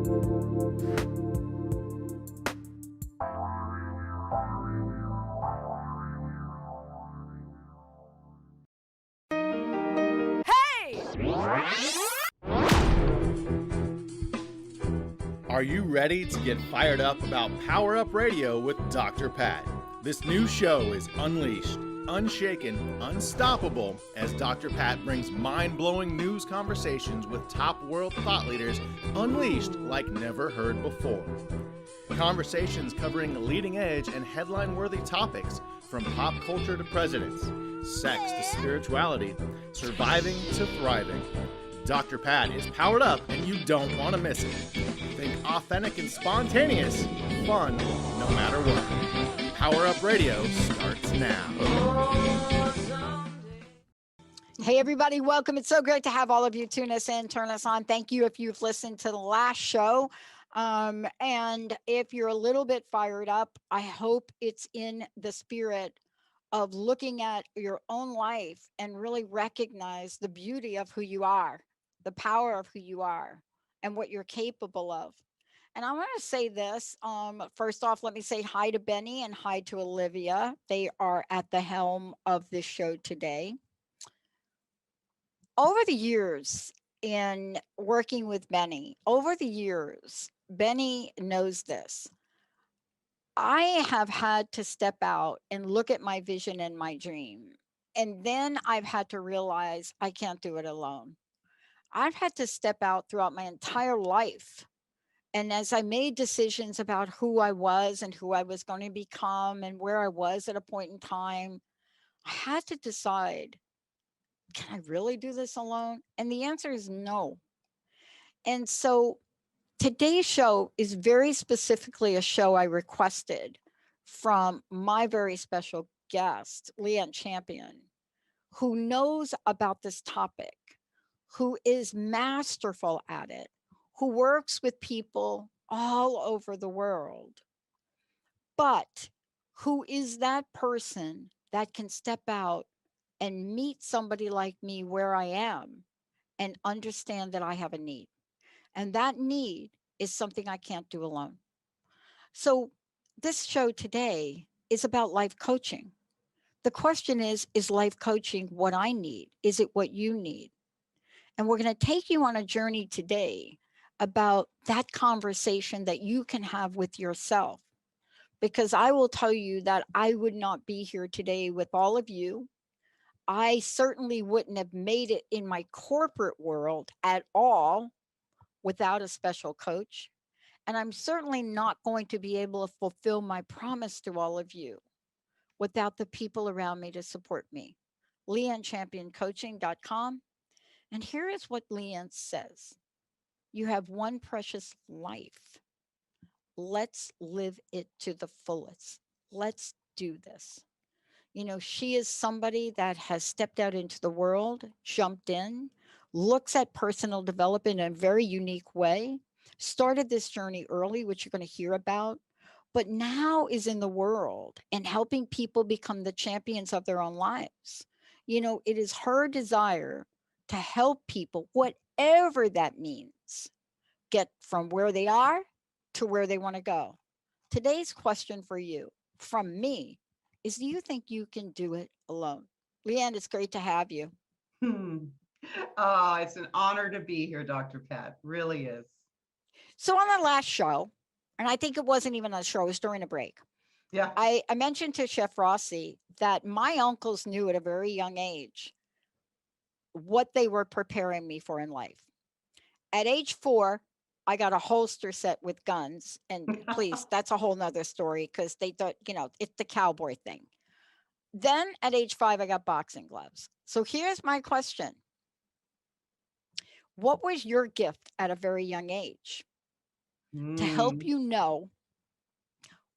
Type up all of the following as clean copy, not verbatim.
Are you ready to get fired up about Power Up Radio with Dr. Pat? This new show is unleashed, unshaken, unstoppable, as Dr. Pat brings mind-blowing news conversations with top world thought leaders unleashed like never heard before. Conversations covering leading-edge and headline-worthy topics from pop culture to presidents, sex to spirituality, surviving to thriving. Dr. Pat is powered up and you don't want to miss it. Think authentic and spontaneous, fun no matter what. Power Up Radio starts now. Hey everybody, welcome. It's so great to have all of you tune us in, turn us on. Thank you if you've listened to the last show. And if you're a little bit fired up, I hope it's in the spirit of looking at your own life and really recognize the beauty of who you are, the power of who you are, and what you're capable of. And I want to say this. First off, let me say hi to Benny and hi to Olivia. They are at the helm of this show today. Over the years in working with Benny, Benny knows this. I have had to step out and look at my vision and my dream. And then I've had to realize I can't do it alone. I've had to step out throughout my entire life. And as I made decisions about who I was and who I was going to become and where I was at a point in time, I had to decide, can I really do this alone? And the answer is no. And so today's show is very specifically a show I requested from my very special guest, Leighanne Champion, who knows about this topic, who is masterful at it, who works with people all over the world, but who is that person that can step out and meet somebody like me where I am and understand that I have a need. And that need is something I can't do alone. So this show today is about life coaching. The question is life coaching what I need? Is it what you need? And we're going to take you on a journey today about that conversation that you can have with yourself. Because I will tell you that I would not be here today with all of you. I certainly wouldn't have made it in my corporate world at all without a special coach. And I'm certainly not going to be able to fulfill my promise to all of you without the people around me to support me. LeighanneChampionCoaching.com. And here is what Leighanne says. You have one precious life. Let's live it to the fullest. Let's do this. You know, she is somebody that has stepped out into the world, jumped in, looks at personal development in a very unique way, started this journey early, which you're going to hear about, but now is in the world and helping people become the champions of their own lives. You know, it is her desire to help people, whatever that means, get from where they are to where they want to go. Today's question for you from me is, do you think you can do it alone? Leighanne, it's great to have you. Oh, it's an honor to be here, Dr. Pat. Really is. So on the last show, and I think it wasn't even a show, it was during a break. Yeah. I mentioned to Chef Rossi that my uncles knew at a very young age what they were preparing me for in life. At age 4, I got a holster set with guns. And please, that's a whole nother story because they thought, you know, it's the cowboy thing. Then at age 5, I got boxing gloves. So here's my question. What was your gift at a very young age to help you know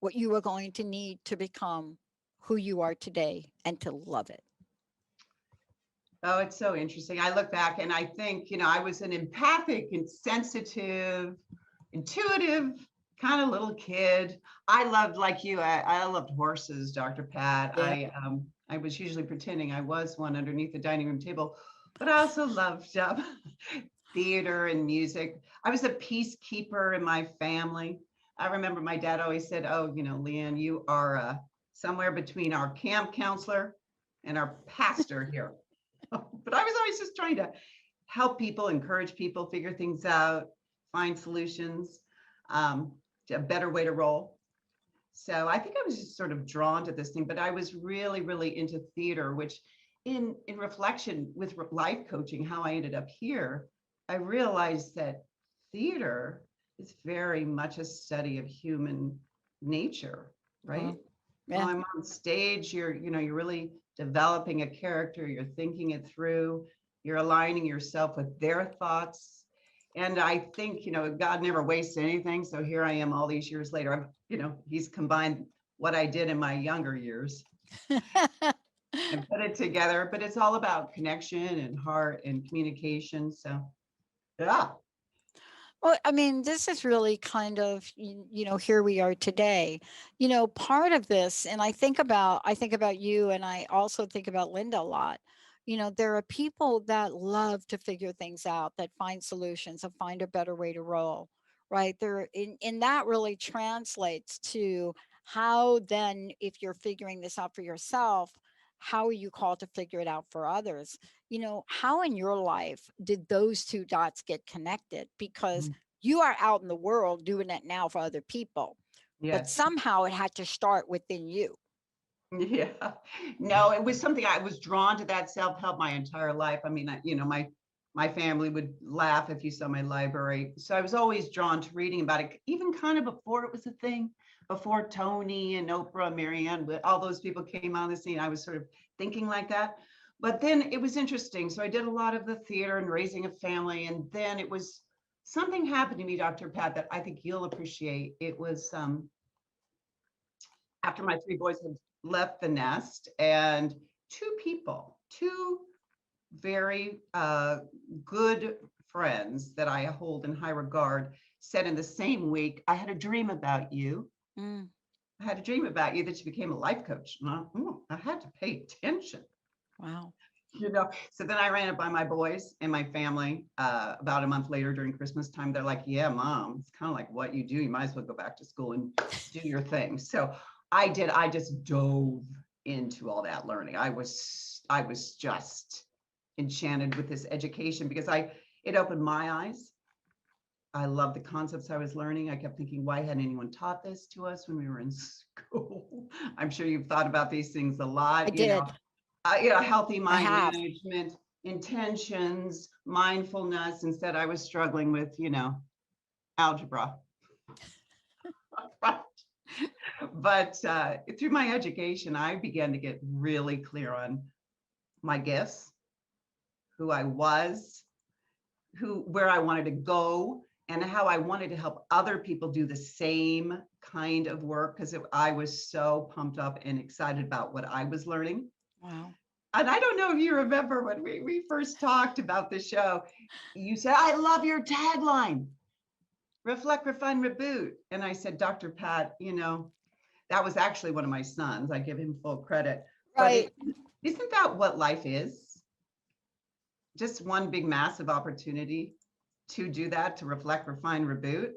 what you were going to need to become who you are today and to love it? Oh, it's so interesting. I look back and I think, you know, I was an empathic and sensitive, intuitive kind of little kid. I loved, like you, I loved horses, Dr. Pat. Yeah. I was usually pretending I was one underneath the dining room table, but I also loved theater and music. I was a peacekeeper in my family. I remember my dad always said, "Oh, Leighanne, you are somewhere between our camp counselor and our pastor here." But I was always just trying to help people, encourage people, figure things out, find solutions, um, a better way to roll. So I think I was just sort of drawn to this thing, but I was really, really into theater, which in reflection with life coaching, how I ended up here, I realized that theater is very much a study of human nature, right? Well, Yeah. I'm on stage, you're really developing a character, you're thinking it through, you're aligning yourself with their thoughts. And I think, God never wastes anything. So here I am all these years later. He's combined what I did in my younger years and put it together, but it's all about connection and heart and communication. So yeah. Well, I mean, this is really kind of, here we are today. Part of this, and I think about you, and I also think about Linda a lot. There are people that love to figure things out, that find solutions, that find a better way to roll, right? And that really translates to how then, if you're figuring this out for yourself, how are you called to figure it out for others? How in your life did those two dots get connected? Because you are out in the world doing it now for other people, but Yes. somehow it had to start within you. Yeah. No, it was something I was drawn to, that self-help my entire life. I mean, my family would laugh if you saw my library. So I was always drawn to reading about it, even kind of before it was a thing, before Tony and Oprah, Marianne, all those people came on the scene. I was sort of thinking like that. But then it was interesting. So I did a lot of the theater and raising a family. And then something happened to me, Dr. Pat, that I think you'll appreciate. It was after my three boys had left the nest, and two very good friends that I hold in high regard, said in the same week, "I had a dream about you. Mm, I had a dream about you that you became a life coach." And I had to pay attention. wow. So then I ran it by my boys and my family about a month later during Christmas time. They're like, "Yeah, Mom, it's kind of like what you do. You might as well go back to school and do your thing." So I did. I just dove into all that learning. I was just enchanted with this education because it opened my eyes. I love the concepts I was learning. I kept thinking, why hadn't anyone taught this to us when we were in school? I'm sure you've thought about these things a I lot. did. Healthy I mind have. management, intentions, mindfulness. Instead, I was struggling with, algebra. But through my education, I began to get really clear on my gifts, who I was, where I wanted to go, and how I wanted to help other people do the same kind of work, because I was so pumped up and excited about what I was learning. Wow. And I don't know if you remember when we first talked about the show, you said, "I love your tagline, reflect, refine, reboot." And I said, "Dr. Pat, that was actually one of my sons. I give him full credit. But Right. isn't that what life is? Just one big, massive opportunity to do that, to reflect, refine, reboot.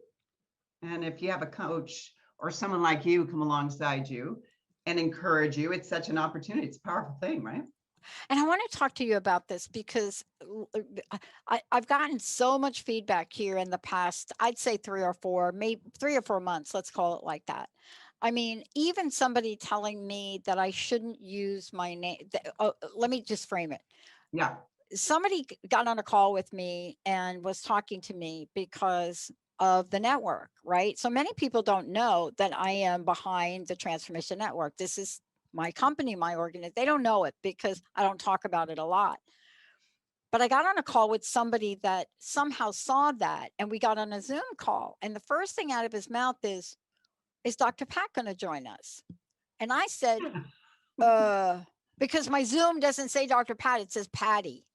And if you have a coach or someone like you come alongside you and encourage you, it's such an opportunity. It's a powerful thing, right?" And I want to talk to you about this because I've gotten so much feedback here in the past, I'd say 3 or 4 months, let's call it like that. I mean, even somebody telling me that I shouldn't use my name. Let me just frame it. Yeah. Somebody got on a call with me and was talking to me because of the network, right? So many people don't know that I am behind the Transformation Network. This is my company, my organization. They don't know it because I don't talk about it a lot. But I got on a call with somebody that somehow saw that, and we got on a Zoom call. And the first thing out of his mouth is Dr. Pat going to join us? And I said, because my Zoom doesn't say Dr. Pat, it says Patty.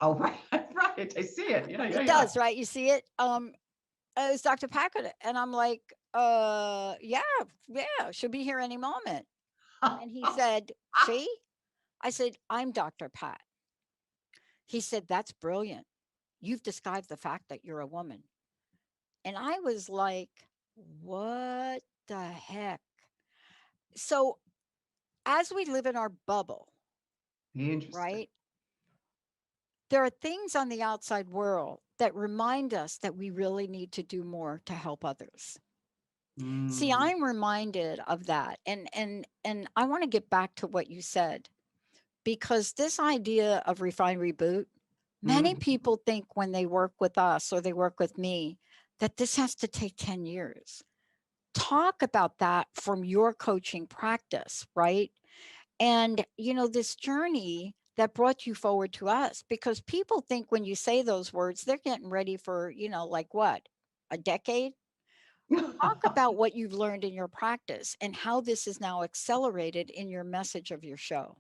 Oh, right. Right. I see it. Yeah. It does, right? You see it? It's Dr. Pat. And I'm like, yeah, she'll be here any moment. And he said, see? I said, I'm Dr. Pat. He said, that's brilliant. you've disguised the fact that you're a woman. And I was like, what the heck? So as we live in our bubble, Interesting. right? There are things on the outside world that remind us that we really need to do more to help others. See, Mm, I'm reminded of that. And I want to get back to what you said, because this idea of refine reboot, many mm. people think when they work with us or they work with me that this has to take 10 years. Talk about that from your coaching practice, right? And, this journey that brought you forward to us, because people think when you say those words, they're getting ready for, like what, a decade? Talk about what you've learned in your practice and how this is now accelerated in your message of your show.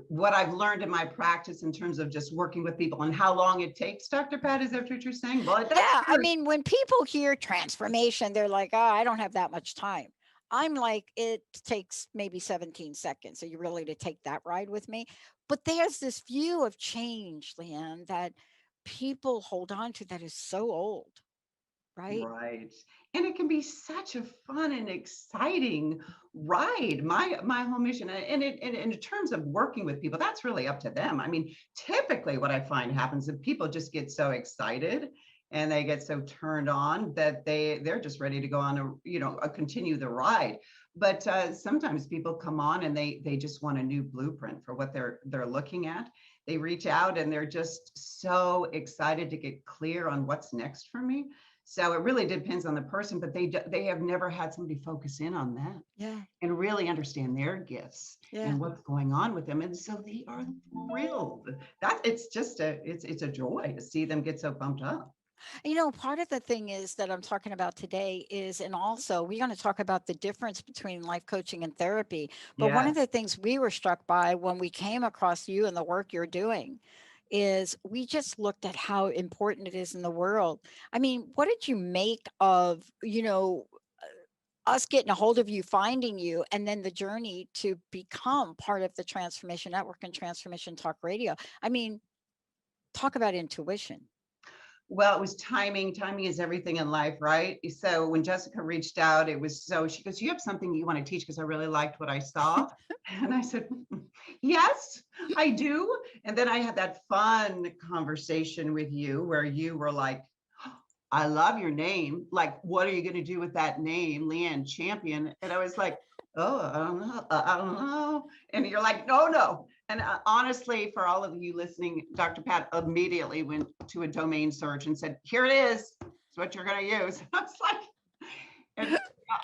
What I've learned in my practice in terms of just working with people and how long it takes, Dr. Pat, is that what you're saying? Well, that's Yeah, I true. mean, when people hear transformation, they're like, oh, I don't have that much time. I'm like, it takes maybe 17 seconds. Are you really to take that ride with me? But there's this view of change, Leanne, that people hold on to that is so old, right? Right. And it can be such a fun and exciting ride. My whole mission, and in terms of working with people, that's really up to them. I mean, typically what I find happens is people just get so excited and they get so turned on that they're just ready to go on continue the ride. But sometimes people come on and they just want a new blueprint for what they're looking at. They reach out and they're just so excited to get clear on what's next for me. So it really depends on the person, but they have never had somebody focus in on that Yeah, and really understand their gifts yeah. and what's going on with them. And so they are thrilled. That it's a joy to see them get so pumped up. Part of the thing is that I'm talking about today is, and also we're going to talk about the difference between life coaching and therapy. But one of Yes. the things we were struck by when we came across you and the work you're doing is we just looked at how important it is in the world. I mean, what did you make of, us getting a hold of you, finding you, and then the journey to become part of the Transformation Network and Transformation Talk Radio? I mean, talk about intuition. Well, it was timing. Timing is everything in life, right? So when Jessica reached out, she goes, you have something you want to teach because I really liked what I saw. And I said, yes, I do. And then I had that fun conversation with you where you were like, I love your name. Like, what are you going to do with that name, Leighanne Champion? And I was like, oh, I don't know. I don't know. And you're like, no, no. And honestly, for all of you listening, Dr. Pat immediately went to a domain search and said, here it is. It's what you're going to use. I was like, and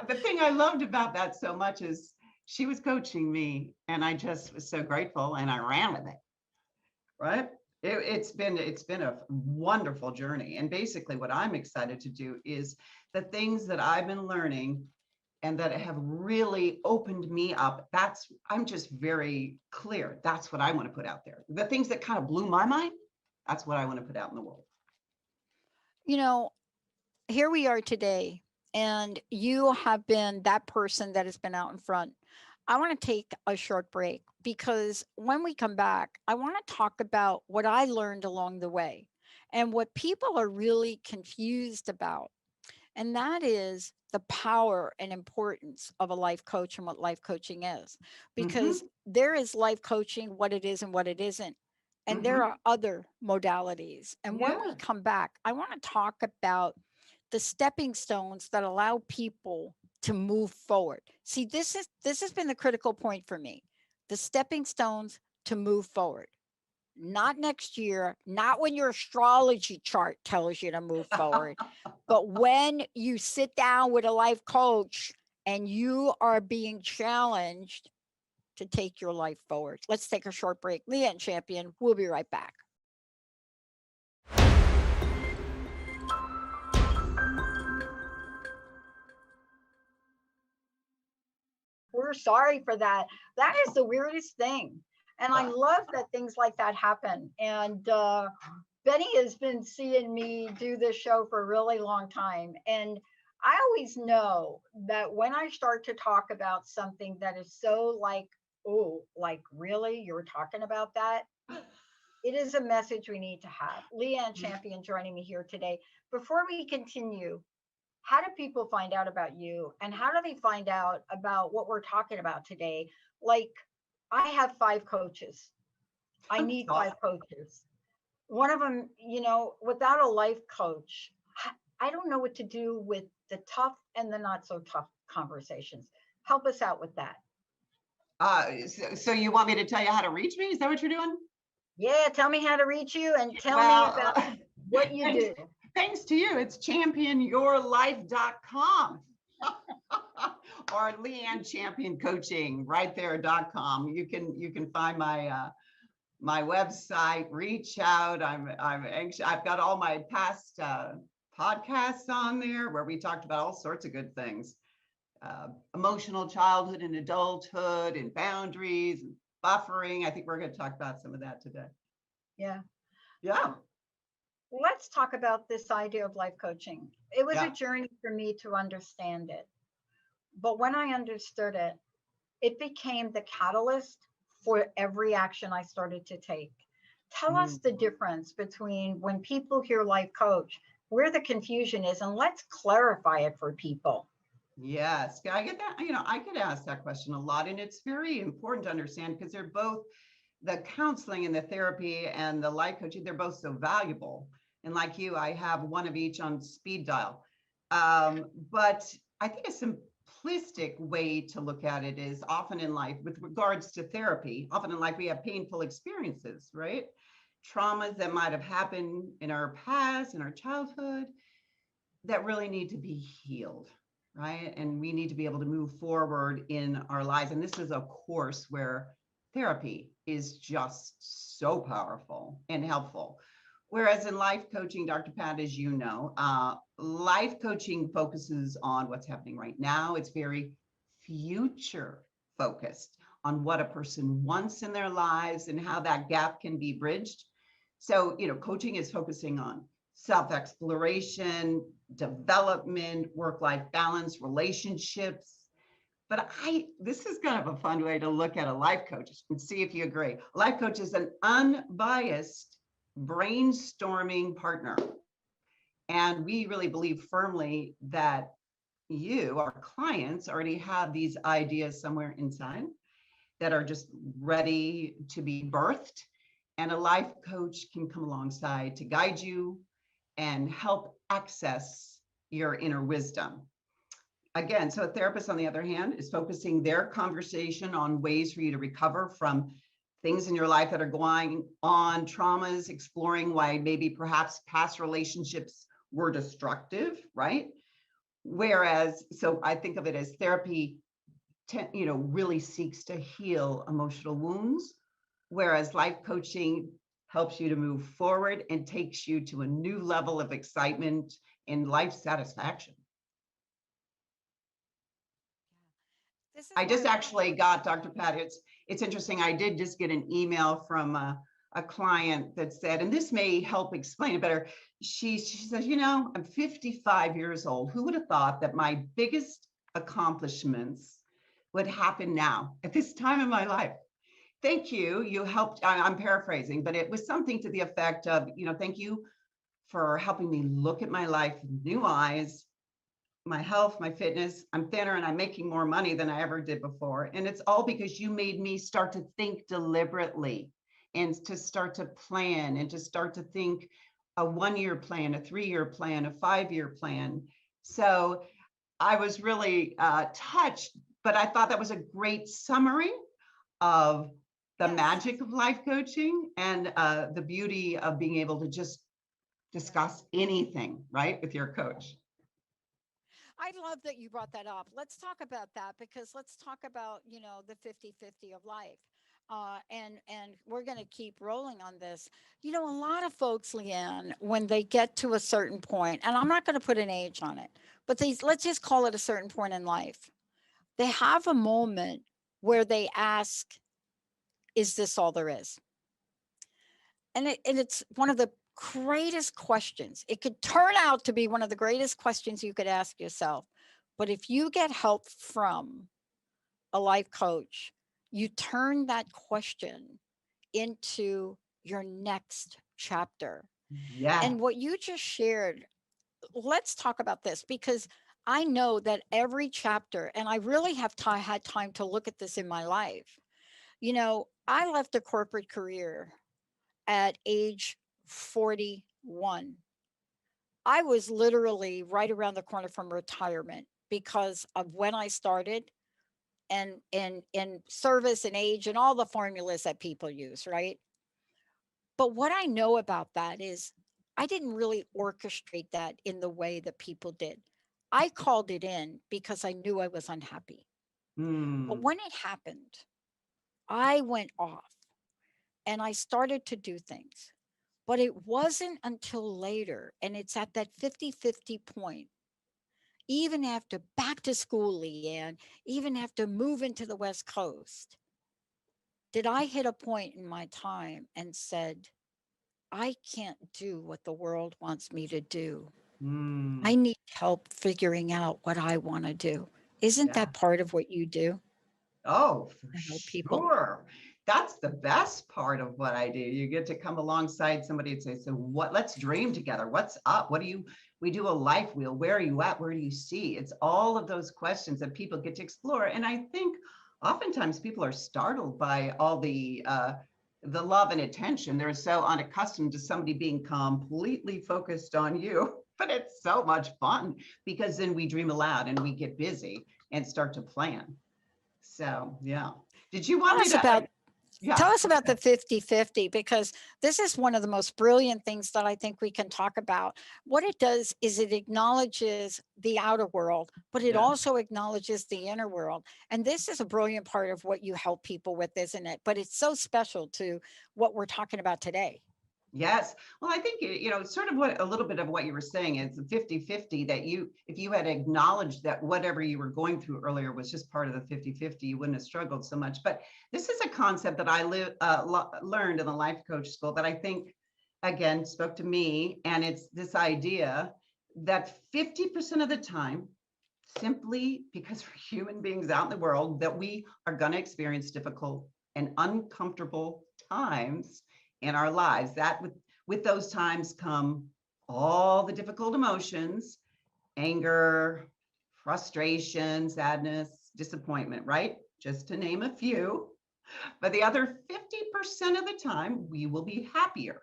the thing I loved about that so much is she was coaching me and I just was so grateful and I ran with it. Right. It's been a wonderful journey. And basically what I'm excited to do is the things that I've been learning and that have really opened me up. I'm just very clear. That's what I want to put out there. The things that kind of blew my mind, that's what I want to put out in the world. You know, Here we are today, and you have been that person that has been out in front. I want to take a short break because when we come back, I want to talk about what I learned along the way and what people are really confused about. And that is the power and importance of a life coach and what life coaching is. Because Mm-hmm, there is life coaching, what it is and what it isn't. And there mm-hmm. are other modalities. And when we Yeah. come back, I want to talk about the stepping stones that allow people to move forward. See, this has been the critical point for me. The stepping stones to move forward. Not next year, not when your astrology chart tells you to move forward, but when you sit down with a life coach and you are being challenged to take your life forward. Let's take a short break. Leighanne Champion, we'll be right back. We're sorry for that. That is the weirdest thing. And I love that things like that happen. And Benny has been seeing me do this show for a really long time. And I always know that when I start to talk about something that is so like, oh, like really, you're talking about that? It is a message we need to have. Leighanne Champion joining me here today. Before we continue, how do people find out about you, and how do they find out about what we're talking about today? Like, I have 5 coaches. I need Awesome. 5 coaches. One of them, without a life coach, I don't know what to do with the tough and the not so tough conversations. Help us out with that. So you want me to tell you how to reach me? Is that what you're doing? Yeah, tell me how to reach you and tell me Well, about what you do. thanks to you, it's championyourlife.com or Leighanne Champion Coaching right there.com. You can find my website, reach out. I'm anxious. I've got all my past podcasts on there where we talked about all sorts of good things. Emotional childhood and adulthood and boundaries and buffering. I think we're going to talk about some of that today. Yeah. Yeah. Let's talk about this idea of life coaching. It was Yeah. a journey for me to understand it. But when I understood it, it became the catalyst for every action I started to take. Tell us the difference between when people hear life coach, where the confusion is, and let's clarify it for people. Yes, I get that. I get asked that question a lot, and it's very important to understand because they're both the counseling and the therapy and the life coaching, they're both so valuable. And like you, I have one of each on speed dial. But I think a simplistic way to look at it is often in life, with regards to therapy, often in life, we have painful experiences, right? Traumas that might have happened in our past, in our childhood, that really need to be healed, right? And we need to be able to move forward in our lives. And this is a course where therapy is just so powerful and helpful. Whereas in life coaching, Dr. Pat, as you know, life coaching focuses on what's happening right now. It's very future focused on what a person wants in their lives and how that gap can be bridged. So, coaching is focusing on self-exploration, development, work-life balance, relationships. But this is kind of a fun way to look at a life coach and see if you agree. A life coach is an unbiased brainstorming partner. And we really believe firmly that you, our clients, already have these ideas somewhere inside that are just ready to be birthed. And a life coach can come alongside to guide you and help access your inner wisdom. Again, so a therapist, on the other hand, is focusing their conversation on ways for you to recover from things in your life that are going on, traumas, exploring why maybe perhaps past relationships were destructive, right? Whereas, so I think of it as therapy, really seeks to heal emotional wounds, whereas life coaching helps you to move forward and takes you to a new level of excitement and life satisfaction. I just actually got, Dr. Pat, it's interesting. I did just get an email from a client that said, and this may help explain it better. She says, I'm 55 years old. Who would have thought that my biggest accomplishments would happen now at this time in my life? Thank you. You helped. I'm paraphrasing, but it was something to the effect of, thank you for helping me look at my life with new eyes, my health, my fitness. I'm thinner and I'm making more money than I ever did before. And it's all because you made me start to think deliberately and to start to plan and to start to think a 1-year plan, a 3-year plan, a 5-year plan. So I was really touched, but I thought that was a great summary of the magic of life coaching and the beauty of being able to just discuss anything, right, with your coach. I love that you brought that up. Let's talk about that, because let's talk about, the 50-50 of life. And we're going to keep rolling on this. A lot of folks, Leighanne, when they get to a certain point, and I'm not going to put an age on it, but let's just call it a certain point in life. They have a moment where they ask, is this all there is? And it's one of the greatest questions. It could turn out to be one of the greatest questions you could ask yourself. But if you get help from a life coach, you turn that question into your next chapter. Yeah. And what you just shared, let's talk about this because I know that every chapter, and I really have had time to look at this in my life. I left a corporate career at age 41. I was literally right around the corner from retirement because of when I started and in service and age and all the formulas that people use, right? But what I know about that is I didn't really orchestrate that in the way that people did. I called it in because I knew I was unhappy. But Hmm. when it happened, I went off and I started to do things. But it wasn't until later, and it's at that 50-50 point, even after back to school, Leighanne, even after moving to the West Coast, did I hit a point in my time and said, I can't do what the world wants me to do. Hmm. I need help figuring out what I want to do. Isn't Yeah. that part of what you do Oh, for to help people? sure. That's the best part of what I do. You get to come alongside somebody and say, so what, let's dream together. What's up? We do a life wheel. Where are you at? Where do you see? It's all of those questions that people get to explore. And I think oftentimes people are startled by all the love and attention. They're so unaccustomed to somebody being completely focused on you. But it's so much fun because then we dream aloud and we get busy and start to plan. So, yeah. Did you Tell want me us to? about Yeah, Tell us go about the ahead. 50-50 because this is one of the most brilliant things that I think we can talk about. What it does is it acknowledges the outer world, but it Yeah. also acknowledges the inner world. And this is a brilliant part of what you help people with, isn't it? But it's so special to what we're talking about today. Yes. Well, I think, sort of what a little bit of what you were saying is 50-50 that if you had acknowledged that whatever you were going through earlier was just part of the 50-50, you wouldn't have struggled so much. But this is a concept that I learned in the life coach school that I think, again, spoke to me. And it's this idea that 50% of the time, simply because we're human beings out in the world, that we are going to experience difficult and uncomfortable times in our lives. That with those times come all the difficult emotions, anger, frustration, sadness, disappointment, right? Just to name a few. But the other 50% of the time, we will be happier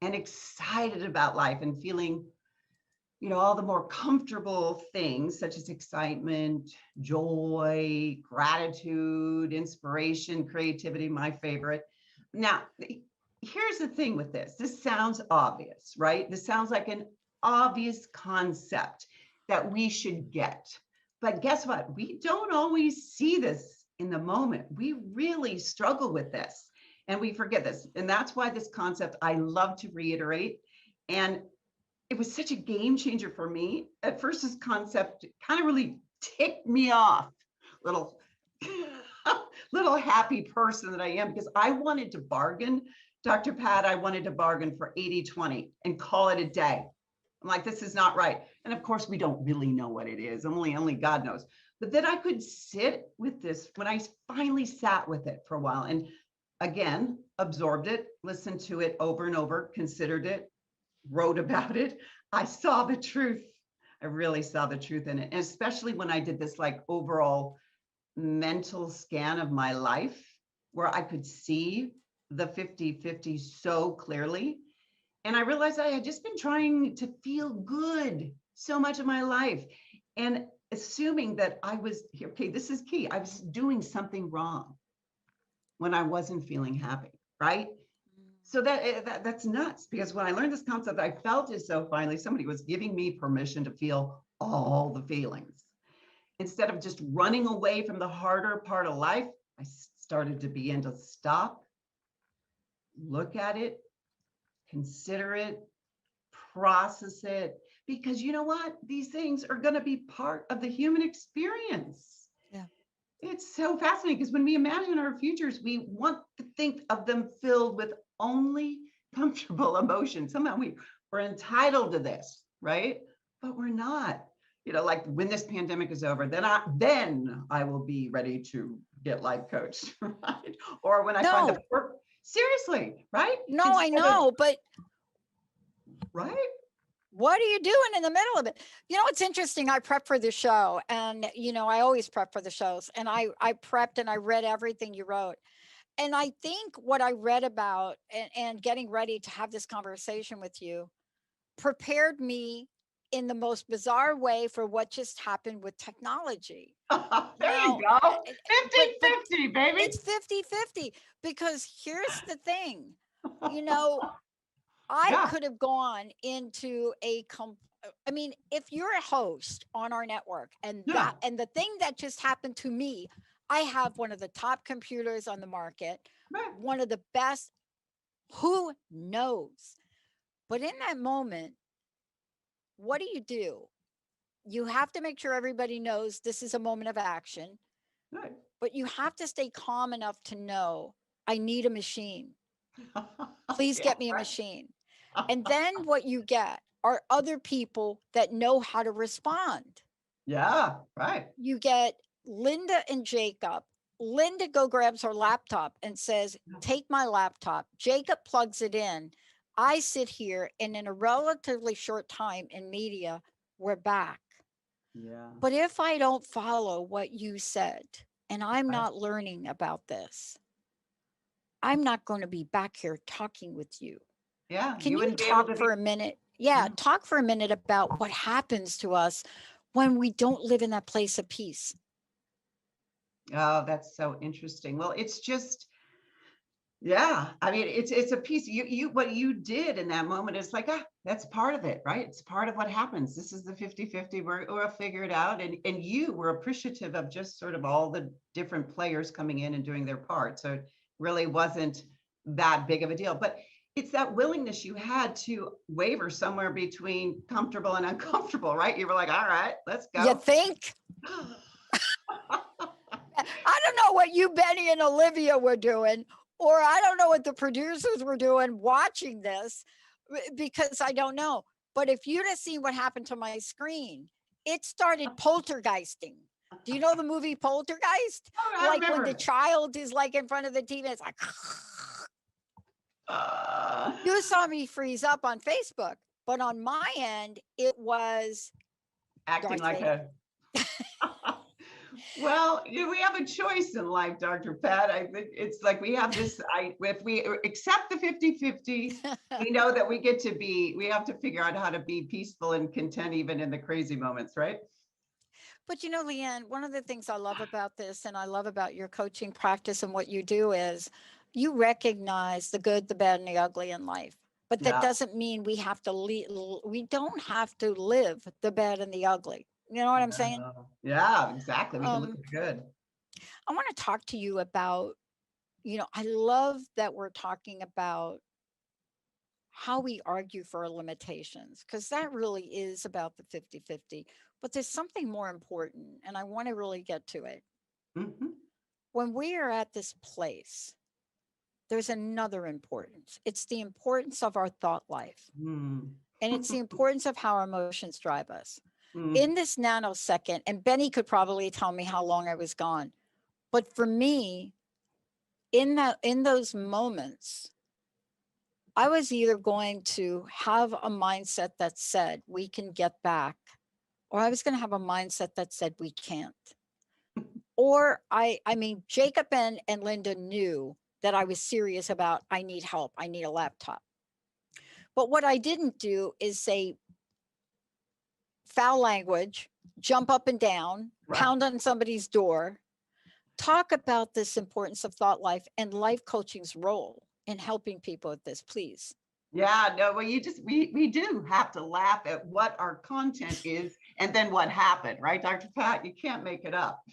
and excited about life and feeling all the more comfortable things such as excitement, joy, gratitude, inspiration, creativity, my favorite. Now, here's the thing with this. This sounds obvious, right? This sounds like an obvious concept that we should get. But guess what? We don't always see this in the moment. We really struggle with this and we forget this. And that's why this concept I love to reiterate. And it was such a game changer for me. At first, this concept kind of really ticked me off, little little happy person that I am, because I wanted to bargain. Dr. Pat, I wanted to bargain for 80-20 and call it a day. I'm like, this is not right. And of course, we don't really know what it is. Only God knows. But then I could sit with this when I finally sat with it for a while and again, absorbed it, listened to it over and over, considered it, wrote about it, I saw the truth. I really saw the truth in it. And especially when I did this like overall mental scan of my life, where I could see the 50-50 so clearly. And I realized I had just been trying to feel good so much of my life and assuming that I was, okay, this is key. I was doing something wrong when I wasn't feeling happy, right? So that's nuts, because when I learned this concept, I felt as though finally somebody was giving me permission to feel all the feelings. Instead of just running away from the harder part of life, I started to begin to stop, look at it, consider it, process it, because you know what? These things are going to be part of the human experience. Yeah. It's so fascinating because when we imagine our futures, we want to think of them filled with only comfortable emotion. Somehow we're entitled to this, right? But we're not. Like when this pandemic is over, then I will be ready to get life coached, right? Or when I find No, Seriously, right? No, I Instead of, know, but right? what are you doing in the middle of it? You know, it's interesting. I prep for the show, and I always prep for the shows, and I prepped and I read everything you wrote. And I think what I read about and getting ready to have this conversation with you prepared me in the most bizarre way for what just happened with technology. There you Now, go. but 50-50, baby. it's 50-50, because here's the thing. You know, I Yeah, could have gone into I mean, if you're a host on our network, yeah, and the thing that just happened to me, I have one of the top computers on the market, right. one of the best, who knows? But in that moment, what do? You have to make sure everybody knows this is a moment of action, Right. but you have to stay calm enough to know I need a machine. Please Yeah, get me a right. machine. And then what you get are other people that know how to respond. Yeah, right. You get Linda and Jacob. Linda go grabs her laptop and says, "Take my laptop." Jacob plugs it in. I sit here, and in a relatively short time in media, we're back. Yeah, But if I don't follow what you said, and I'm right. not learning about this, I'm not going to be back here talking with you. Yeah, Can you you wouldn't be able talk to for be. a minute? Yeah, Yeah. talk for a minute about what happens to us when we don't live in that place of peace. Oh, that's so interesting. Well, it's just, yeah. I mean, it's a piece. You what you did in that moment is like, that's part of it, right? It's part of what happens. This is the 50-50. We'll figure it out. And you were appreciative of just sort of all the different players coming in and doing their part. So it really wasn't that big of a deal. But it's that willingness you had to waver somewhere between comfortable and uncomfortable, right? You were like, all right, let's You go. think? I don't know what you, Benny, and Olivia were doing, or I don't know what the producers were doing watching this, because I don't know. But if you'd have seen what happened to my screen, it started poltergeisting. Do you know the movie Poltergeist? Oh, I Like when remember the it. child is like in front of the TV, it's like, Uh, you saw me freeze up on Facebook, but on my end, it was acting Darth like Vader. a well, we have a choice in life, Dr. Pat. I think it's like we have this, if we accept the 50-50, we know that we have to figure out how to be peaceful and content even in the crazy moments, right? But Leighanne, one of the things I love about this, and I love about your coaching practice and what you do, is you recognize the good, the bad, and the ugly in life. But that Yeah. doesn't mean we have to we don't have to live the bad and the ugly. You know what I'm saying? Yeah, exactly. We can look Um, at the good. I want to talk to you about, I love that we're talking about how we argue for our limitations, because that really is about the 50-50. But there's something more important, and I want to really get to it. Mhm. When we are at this place, there's another importance. It's the importance of our thought life, Mm. and it's the importance of how our emotions drive us. Mm. In this nanosecond, and Benny could probably tell me how long I was gone, but for me, in those moments, I was either going to have a mindset that said we can get back, or I was going to have a mindset that said we can't. Or I mean, Jacob and Linda knew that I was serious about, I need help, I need a laptop. But what I didn't do is say foul language, jump up and down, Right. pound on somebody's door, talk about this importance of thought life and life coaching's role in helping people with this, please. Yeah, no, well, we do have to laugh at what our content is and then what happened, right, Dr. Pat? You can't make it up.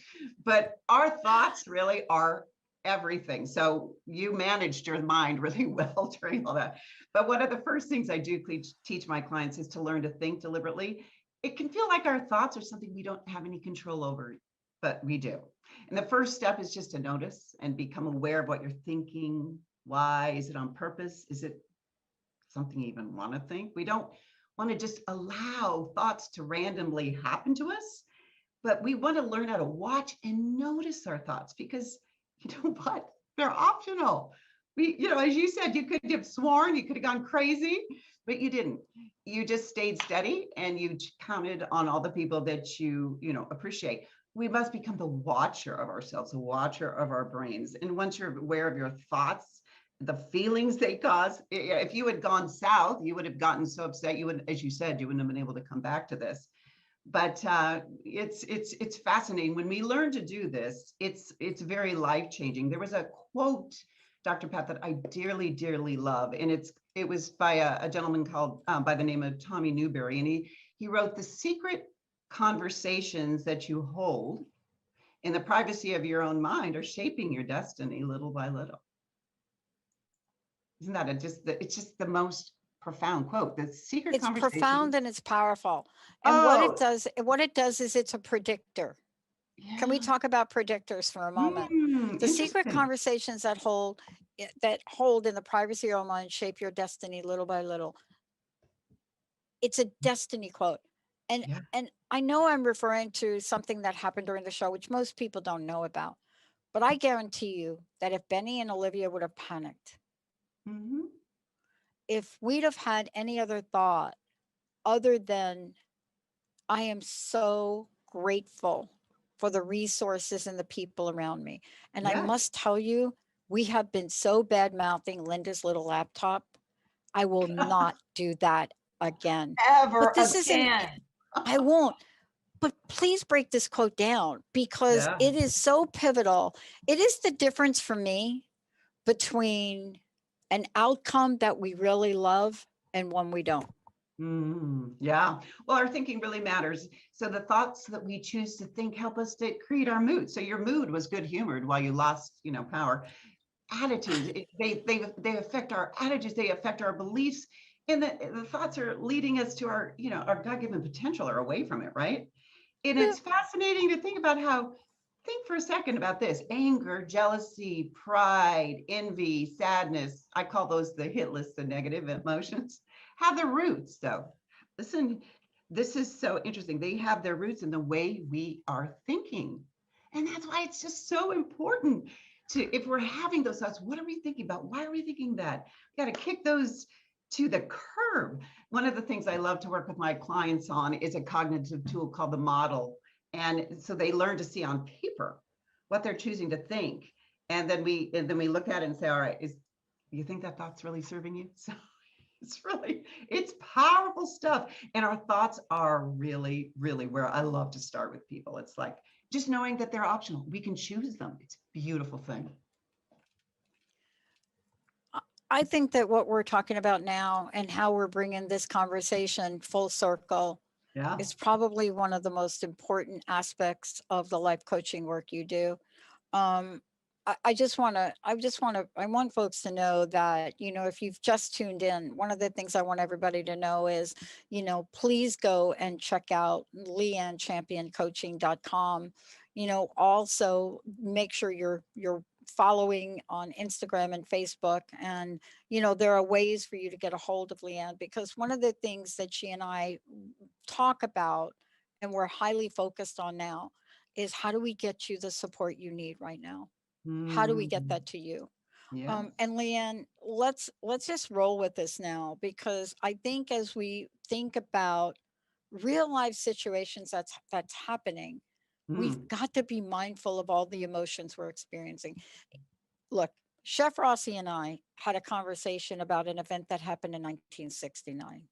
But our thoughts really are everything. So you managed your mind really well during all that. But one of the first things I do teach my clients is to learn to think deliberately. It can feel like our thoughts are something we don't have any control over, but we do. And the first step is just to notice and become aware of what you're thinking. Why? Is it on purpose? Is it something you even want to think? We don't want to just allow thoughts to randomly happen to us, but we want to learn how to watch and notice our thoughts, because you know what? They're optional. as you said, you could have sworn, you could have gone crazy, but you didn't. You just stayed steady and you counted on all the people that you appreciate. We must become the watcher of ourselves, the watcher of our brains. And once you're aware of your thoughts, the feelings they cause, if you had gone south, you would have gotten so upset, you would, as you said, you wouldn't have been able to come back to this. But it's fascinating. When we learn to do this, it's very life-changing. There was a quote, Dr. Pat, that I dearly, dearly love. And it was by a gentleman called by the name of Tommy Newberry. And he wrote, "The secret conversations that you hold in the privacy of your own mind are shaping your destiny little by little." Isn't that it's just the most profound quote? The secret It's conversation. profound and it's powerful. And what Oh, it does is it's a predictor. Can we yeah. talk about predictors for a moment? The secret Interesting. conversations that hold in the privacy of your own mind shape your destiny little by little. It's a destiny quote. And Yeah. and I know I'm referring to something that happened during the show, which most people don't know about. But I guarantee you that if Benny and Olivia would have panicked, Mhm. if we'd have had any other thought other than, I am so grateful for the resources and the people around me. And I Yes. must tell you, we have been so bad mouthing Linda's little laptop. I will not do that again. Ever But this isn't, again. I won't. But please break this quote down because Yeah. it is so pivotal. It is the difference for me between an outcome that we really love and one we don't. Yeah. Well, our thinking really matters. So the thoughts that we choose to think help us to create our mood. So your mood was good humored while you lost, power. Attitudes, they affect our attitudes. They affect our beliefs, and the thoughts are leading us to our God-given potential or away from it, right? And Yeah. it's fascinating to think for a second about this: anger, jealousy, pride, envy, sadness. I call those the hit list, the negative emotions, have their roots, though. Listen, this is so interesting. They have their roots in the way we are thinking. And that's why it's just so important if we're having those thoughts, what are we thinking about? Why are we thinking that? We got to kick those to the curb. One of the things I love to work with my clients on is a cognitive tool called the model. And so they learn to see on paper what they're choosing to think. And then we look at it and say, all right, you think that thought's really serving you? So it's powerful stuff. And our thoughts are really, really where I love to start with people. It's like just knowing that they're optional. We can choose them. It's a beautiful thing. I think that what we're talking about now and how we're bringing this conversation full circle Yeah. is probably one of the most important aspects of the life coaching work you do. I want folks to know that, if you've just tuned in, one of the things I want everybody to know is, please go and check out LeighanneChampionCoaching.com. Also make sure you're following on Instagram and Facebook. And, there are ways for you to get a hold of Leighanne, because one of the things that she and I talk about and we're highly focused on now is, how do we get you the support you need right now? How do we get that to you? Yeah. And Leighanne, let's just roll with this now, because I think as we think about real life situations that's happening, we've got to be mindful of all the emotions we're experiencing. Look, Chef Rossi and I had a conversation about an event that happened in 1969,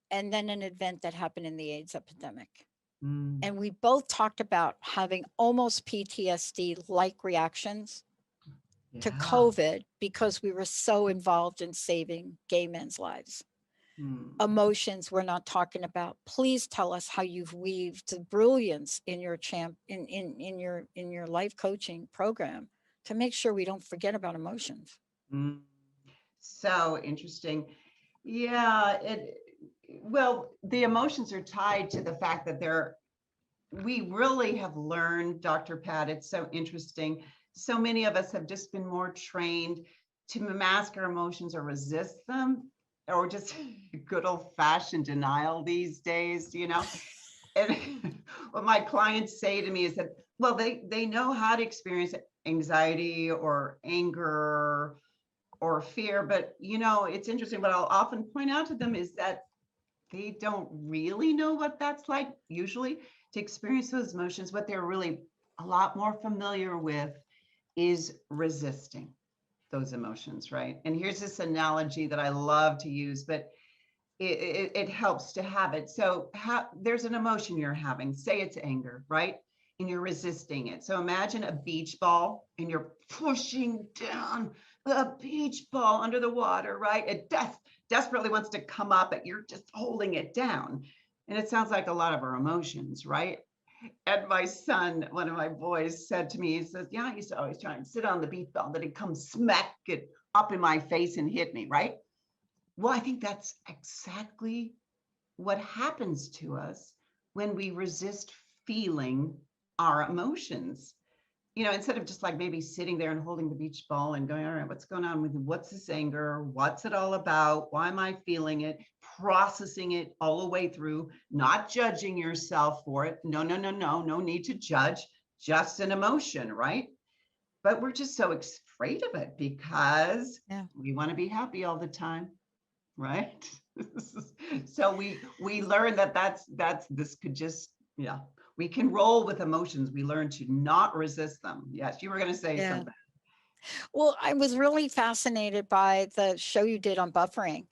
and then an event that happened in the AIDS epidemic. And we both talked about having almost PTSD like reactions to COVID because we were so involved in saving gay men's lives. Emotions we're not talking about. Please tell us how you've weaved the brilliance in your in your life coaching program to make sure we don't forget about emotions. So interesting. Yeah, well, the emotions are tied to the fact that we really have learned, Dr. Pat, it's so interesting. So many of us have just been more trained to mask our emotions or resist them, or just good old fashioned denial these days, And what my clients say to me is that, well, they know how to experience it. anxiety or anger or fear. But, it's interesting. What I'll often point out to them is that they don't really know what that's like usually to experience those emotions. What they're really a lot more familiar with is resisting those emotions, right? And here's this analogy that I love to use, but it helps to have it. So there's an emotion you're having, say it's anger, right? And you're resisting it. So imagine a beach ball and you're pushing down the beach ball under the water, right? It desperately wants to come up, but you're just holding it down. And it sounds like a lot of our emotions, right? And my son, one of my boys, said to me, he says, yeah, I used to always try and sit on the beach ball, then he'd come smack it up in my face and hit me, right? Well, I think that's exactly what happens to us when we resist feeling our emotions. Instead of just like maybe sitting there and holding the beach ball and going, all right, what's going on with me? What's this anger? What's it all about? Why am I feeling it? Processing it all the way through, not judging yourself for it. No need to judge, just an emotion, right? But we're just so afraid of it because we want to be happy all the time, right? So we learn that's this could just, we can roll with emotions. We learn to not resist them. Yes, you were going to say something. Well, I was really fascinated by the show you did on buffering.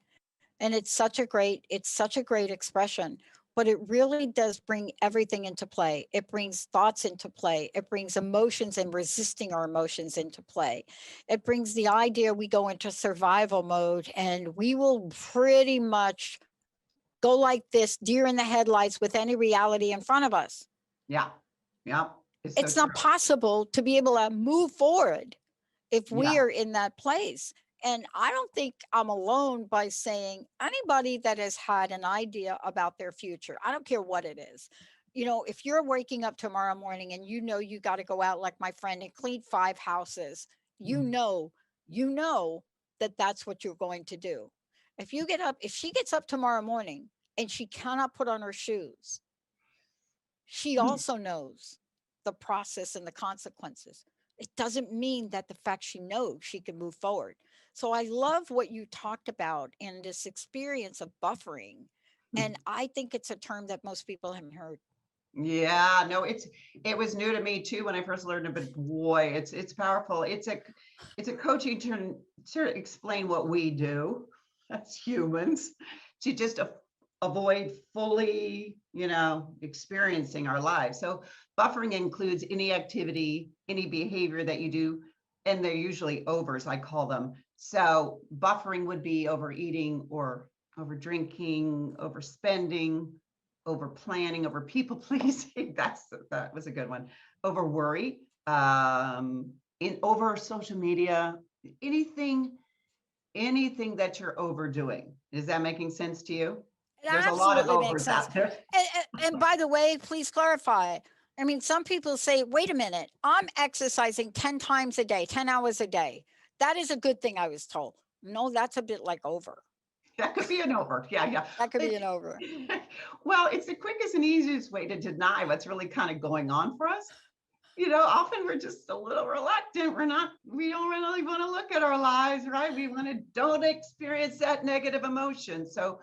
And it's such a great expression, but it really does bring everything into play. It brings thoughts into play. It brings emotions and resisting our emotions into play. It brings the idea we go into survival mode and we will pretty much go like this, deer in the headlights with any reality in front of us. Yeah. It's not possible to be able to move forward if we are in that place. And I don't think I'm alone by saying anybody that has had an idea about their future, I don't care what it is. If you're waking up tomorrow morning and you got to go out like my friend and clean 5 houses, you know that that's what you're going to do. If she gets up tomorrow morning and she cannot put on her shoes, she also knows the process and the consequences. It doesn't mean that the fact she knows she can move forward. So I love what you talked about in this experience of buffering. And I think it's a term that most people haven't heard. Yeah, no, it was new to me too when I first learned it, but boy, it's powerful. It's a coaching term to explain what we do as humans to just avoid fully, experiencing our lives. So buffering includes any activity, any behavior that you do, and they're usually overs, I call them. So buffering would be overeating or over drinking, overspending, over planning, over people pleasing. That was a good one. Over worry, over social media, anything that you're overdoing. Is that making sense to you? There's a lot of overs out there. And by the way, please clarify. I mean, some people say, wait a minute, I'm exercising 10 times a day, 10 hours a day. That is a good thing, I was told. No, that's a bit like over. That could be an over. Yeah. That could be an over. Well, it's the quickest and easiest way to deny what's really kind of going on for us. Often we're just a little reluctant. We don't really want to look at our lives, right? We don't experience that negative emotion. So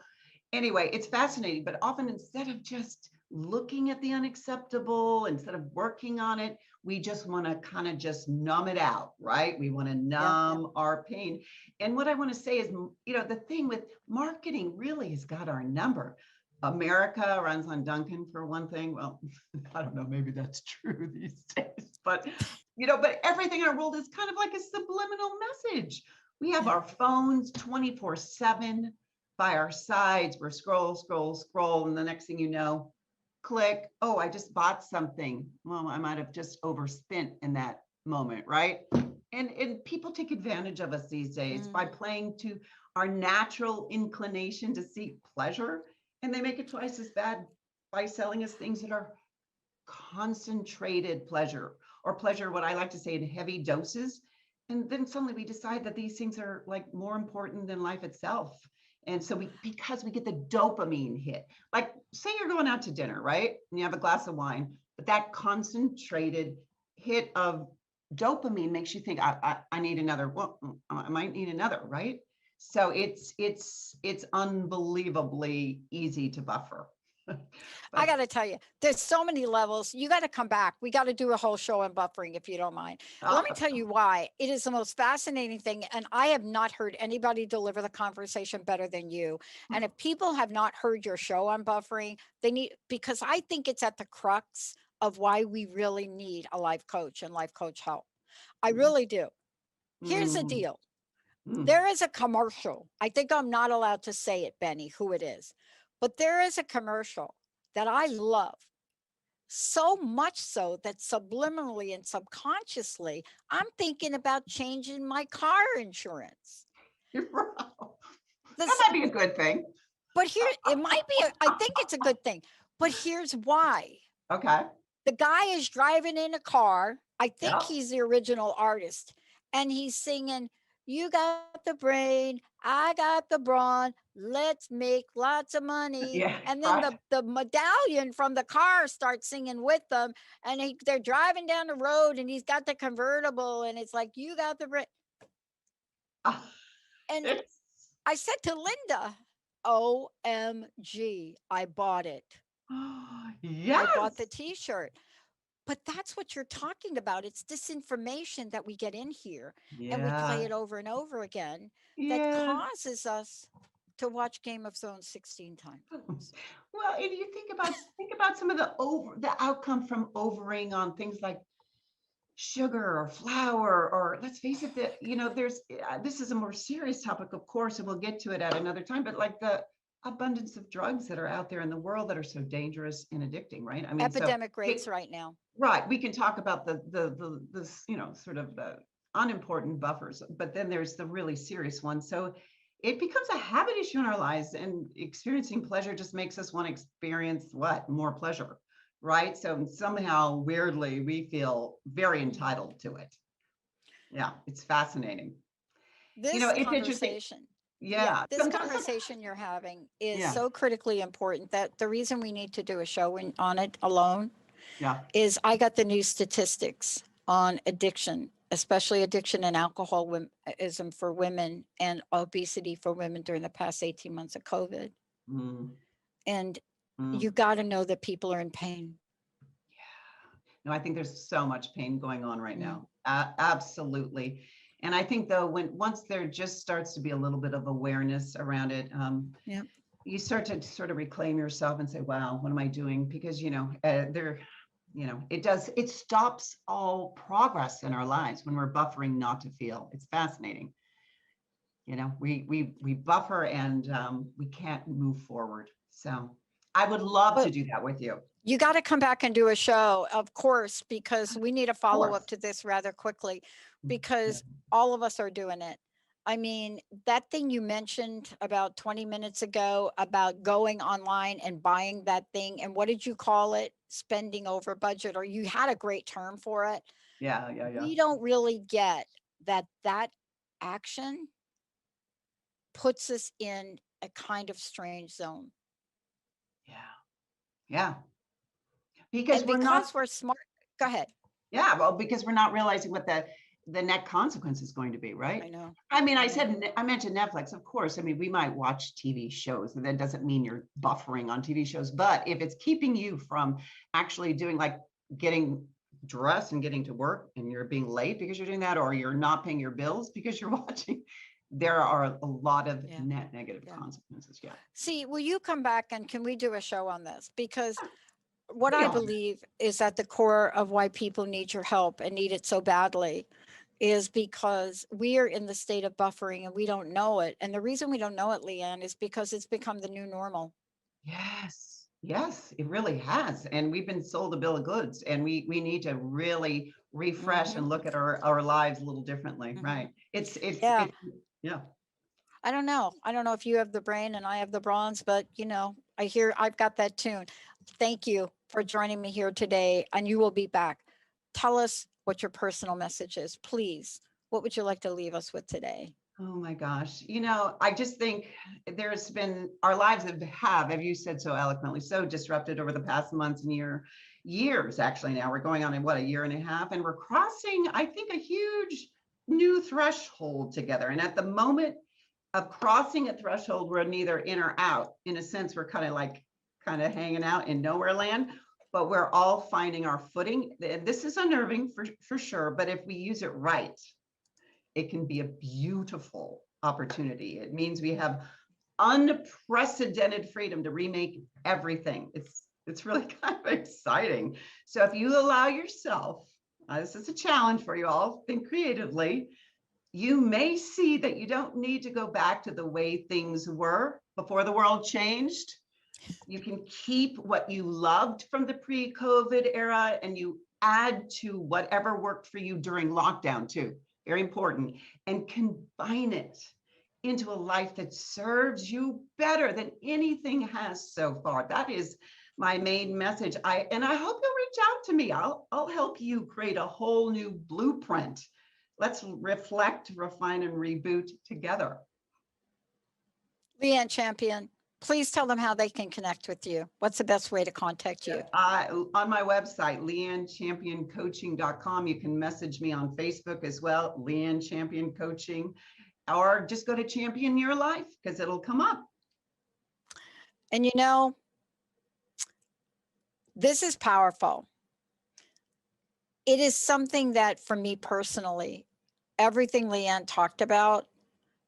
anyway, it's fascinating, but often instead of just looking at the unacceptable, instead of working on it, we just want to kind of just numb it out, right? We want to numb our pain. And what I want to say is, the thing with marketing really has got our number. America runs on Duncan for one thing. Well, I don't know, maybe that's true these days, but everything in our world is kind of like a subliminal message. We have our phones 24/7 by our sides. We're scroll. And the next thing you know, click. Oh, I just bought something. Well, I might have just overspent in that moment, right? And people take advantage of us these days by playing to our natural inclination to seek pleasure. And they make it twice as bad by selling us things that are concentrated pleasure, or pleasure, what I like to say, in heavy doses. And then suddenly we decide that these things are like more important than life itself. And so because we get the dopamine hit, like say you're going out to dinner, right? And you have a glass of wine, but that concentrated hit of dopamine makes you think, I need another, well, I might need another, right? So it's unbelievably easy to buffer. I got to tell you, there's so many levels. You got to come back. We got to do a whole show on buffering if you don't mind. Let me tell you why. It is the most fascinating thing. And I have not heard anybody deliver the conversation better than you. And if people have not heard your show on buffering, they need, because I think it's at the crux of why we really need a life coach and life coach help. I really do. Here's the deal. There is a commercial. I think I'm not allowed to say it, Benny, who it is, but there is a commercial that I love so much so that subliminally and subconsciously, I'm thinking about changing my car insurance. That might be a good thing. But here, it might be, I think it's a good thing, but here's why. Okay. The guy is driving in a car. I think he's the original artist, and he's singing, "You got the brain, I got the brawn, let's make lots of money." Yeah, And then the medallion from the car starts singing with them, and they're driving down the road, and he's got the convertible, and it's like, "You got the brain." And I said to Linda, OMG, I bought it. Yes. I bought the t-shirt. But that's what you're talking about. It's this information that we get in here and we play it over and over again that causes us to watch Game of Thrones 16 times. Well, if you think about some of the outcome from overing on things like sugar or flour, or let's face it, that there's this is a more serious topic, of course, and we'll get to it at another time, but like the abundance of drugs that are out there in the world that are so dangerous and addicting, right? I mean, epidemic rates right now. Right. We can talk about the sort of the unimportant buffers, but then there's the really serious ones. So it becomes a habit issue in our lives, and experiencing pleasure just makes us want to experience more pleasure, right? So somehow, weirdly, we feel very entitled to it. Yeah, it's fascinating. This it's conversation. Yeah. This conversation you're having is so critically important that the reason we need to do a show on it alone is I got the new statistics on addiction, especially addiction and alcoholism for women and obesity for women during the past 18 months of COVID. And you got to know that people are in pain. No, I think there's so much pain going on right now. Absolutely. And I think, though, once there just starts to be a little bit of awareness around it, you start to sort of reclaim yourself and say, wow, what am I doing? Because, it stops all progress in our lives when we're buffering not to feel. It's fascinating. We buffer and we can't move forward. So I would love to do that with you. You got to come back and do a show, of course, because we need a follow-up to this rather quickly, because all of us are doing it. I mean, that thing you mentioned about 20 minutes ago about going online and buying that thing, and what did you call it? Spending over budget, or you had a great term for it. Yeah. We don't really get that action puts us in a kind of strange zone. Yeah. Because we're smart. Go ahead. Yeah, well, because we're not realizing what the net consequence is going to be, right? I know. I mean, I mentioned Netflix, of course. I mean, we might watch TV shows, and that doesn't mean you're buffering on TV shows. But if it's keeping you from actually doing, like, getting dressed and getting to work, and you're being late because you're doing that, or you're not paying your bills because you're watching, there are a lot of net negative consequences. Yeah. See, will you come back and can we do a show on this? Because what I believe is at the core of why people need your help and need it so badly is because we are in the state of buffering and we don't know it. And the reason we don't know it, Leighanne, is because it's become the new normal. Yes, it really has. And we've been sold a bill of goods, and we need to really refresh and look at our lives a little differently. Right. It's I don't know if you have the brain and I have the bronze, but I've got that tune. Thank you for joining me here today, and you will be back. Tell us what your personal message is, please. What would you like to leave us with today? Oh my gosh. I just think our lives have, as you said so eloquently, so disrupted over the past months and year. years, actually. Now we're going on in what, a year and a half, and we're crossing, I think, a huge new threshold together. And at the moment of crossing a threshold, we're neither in or out. In a sense, we're kind of hanging out in nowhere land, but we're all finding our footing. This is unnerving for sure, but if we use it right, it can be a beautiful opportunity. It means we have unprecedented freedom to remake everything. It's really kind of exciting. So if you allow yourself, this is a challenge for you all, think creatively, you may see that you don't need to go back to the way things were before the world changed. You can keep what you loved from the pre-COVID era, and you add to whatever worked for you during lockdown too. Very important. And combine it into a life that serves you better than anything has so far. That is my main message. I hope you'll reach out to me. I'll help you create a whole new blueprint. Let's reflect, refine, and reboot together. Leighanne Champion, please tell them how they can connect with you. What's the best way to contact you? On my website, LeighanneChampionCoaching.com. You can message me on Facebook as well, Leighanne Champion Coaching, or just go to Champion Your Life because it'll come up. And you know, this is powerful. It is something that for me personally, everything Leighanne talked about,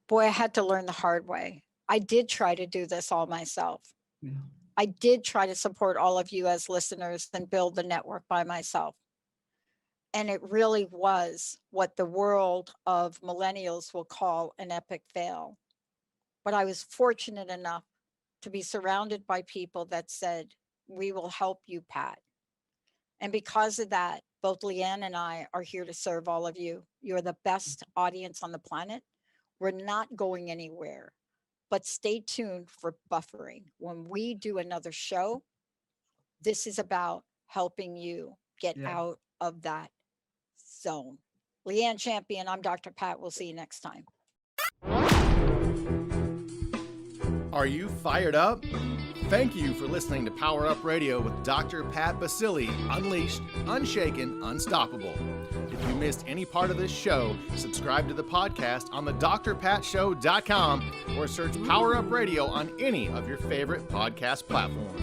boy, I had to learn the hard way. I did try to do this all myself. Yeah. I did try to support all of you as listeners and build the network by myself. And it really was what the world of millennials will call an epic fail. But I was fortunate enough to be surrounded by people that said, we will help you, Pat. And because of that, both Leighanne and I are here to serve all of you. You're the best audience on the planet. We're not going anywhere, but stay tuned for buffering. When we do another show, this is about helping you get out of that zone. Leighanne Champion, I'm Dr. Pat. We'll see you next time. Are you fired up? Thank you for listening to Power Up Radio with Dr. Pat Baccili, unleashed, unshaken, unstoppable. If you missed any part of this show, subscribe to the podcast on the drpatshow.com or search Power Up Radio on any of your favorite podcast platforms.